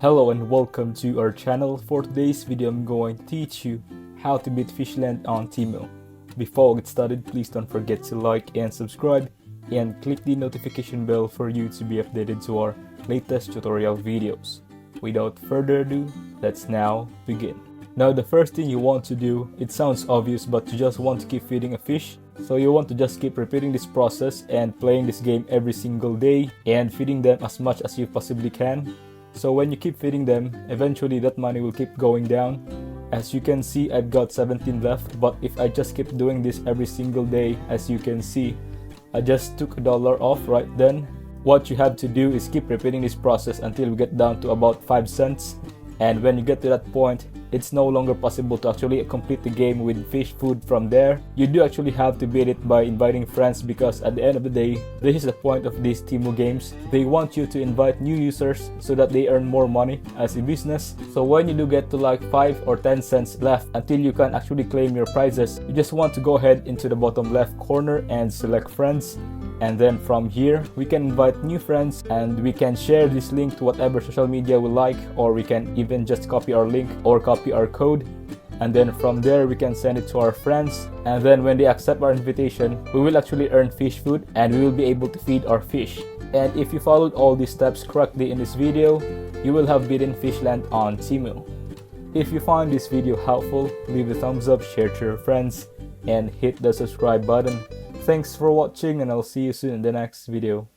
Hello and welcome to our channel. For today's video, I'm going to teach you how to beat Fishland on Temu. Before we get started, please don't forget to like and subscribe and click the notification bell for you to be updated to our latest tutorial videos. Without further ado, let's now begin. Now the first thing you want to do, it sounds obvious but you just want to keep feeding a fish. So you want to just keep repeating this process and playing this game every single day and feeding them as much as you possibly can. So when you keep feeding them, eventually that money will keep going down. As you can see, I've got 17 left, but if I just keep doing this every single day, as you can see, I just took $1 off right then. What you have to do is keep repeating this process until we get down to about 5 cents. And when you get to that point, it's no longer possible to actually complete the game with fish food from there. You do actually have to beat it by inviting friends, because at the end of the day, this is the point of these Temu games. They want you to invite new users so that they earn more money as a business. So when you do get to like 5 or 10 cents left until you can actually claim your prizes, you just want to go ahead into the bottom left corner and select friends. And then from here, we can invite new friends and we can share this link to whatever social media we like, or we can even just copy our link or copy our code. And then from there, we can send it to our friends. And then when they accept our invitation, we will actually earn fish food and we will be able to feed our fish. And if you followed all these steps correctly in this video, you will have beaten Fishland on Temu. If you find this video helpful, leave a thumbs up, share to your friends, and hit the subscribe button. Thanks for watching, and I'll see you soon in the next video.